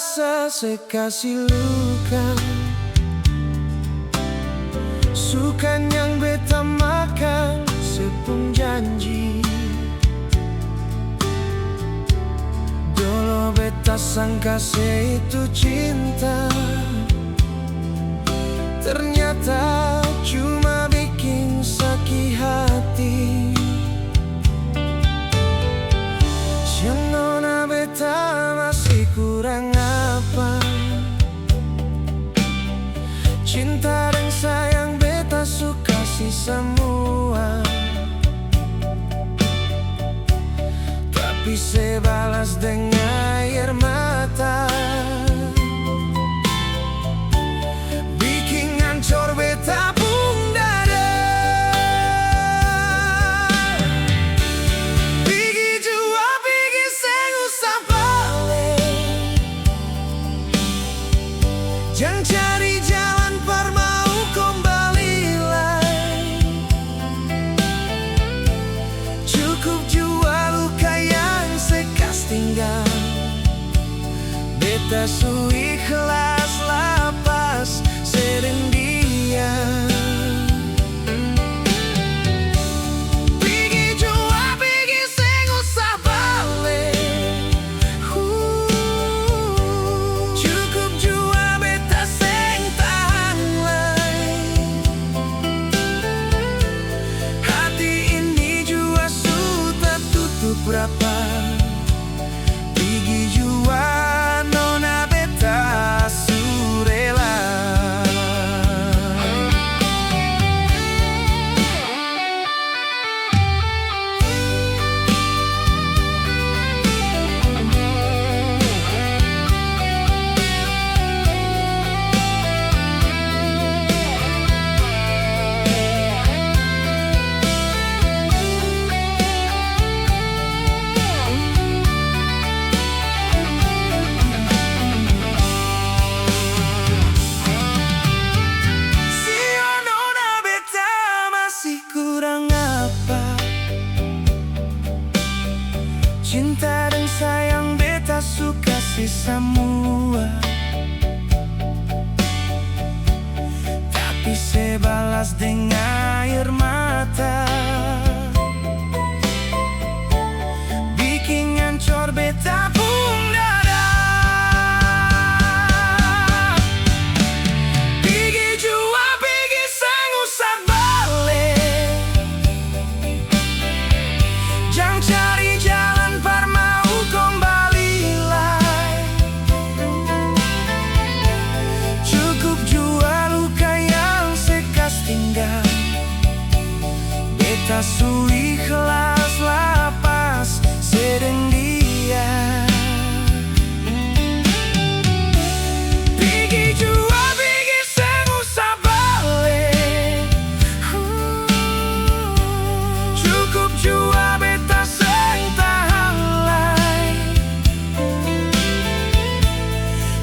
rasa sekasih luka, sukan yang beta makan sepung janji. Dulu beta sangka itu cinta, ternyata cuma bikin sakit hati. Nona beta masih kurang apa? Cinta dan sayang beta suka sih semua, tapi saya balas dengan air mata, bikin hancur beta pun dada. Pergi jua, pergi seng usah balik, jangan cari jalan par mau kembali lagi. Cukup jua luka yang sekas tinggal, beta su ikhlas lapas sering dia. Pergi jua, pergi seng usah balik. Cukup jua beta seng tahan lagi. Hati ini jua sudah tutup rapat. Pergi jua nona beta surela. Kurang apa? Cinta dan sayang beta suka sih semua, tapi saya balas dengan air mata, bikin hancur beta pun dada. Pergi jua, pergi seng usah balik, jangan cari jalan par mau kembali lagi. Cukup jua luka yang sekas tinggal, beta su ikhlas lapas sedang dia. Pergi jua, pergi seng usah balik. Cukup jua beta seng tahan lagi.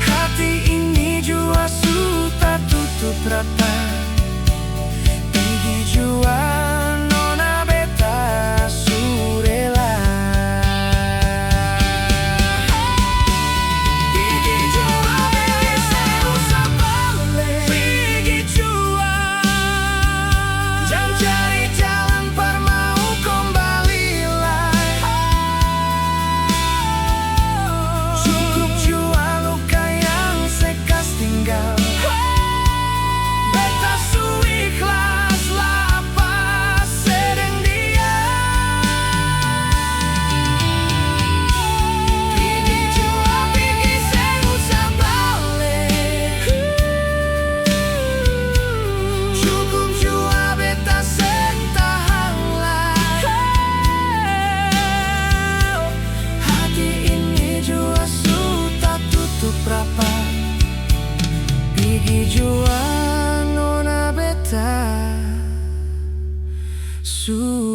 Hati ini jua sudah tutup rapat. Pergi jua nona beta surela. Pergi jua, pergi seng usah balik. Pergi jua, jangan cari jalan par mau kembali lagi. Cukup jua luka yang sekas tinggal, beta su ikhlas lapas sedang dia. Pergi jua, pergi seng usah balik. Cukup jua beta seng tahan lagi. Hati ini jua sudah tutup rapat. Pergi jua nona beta su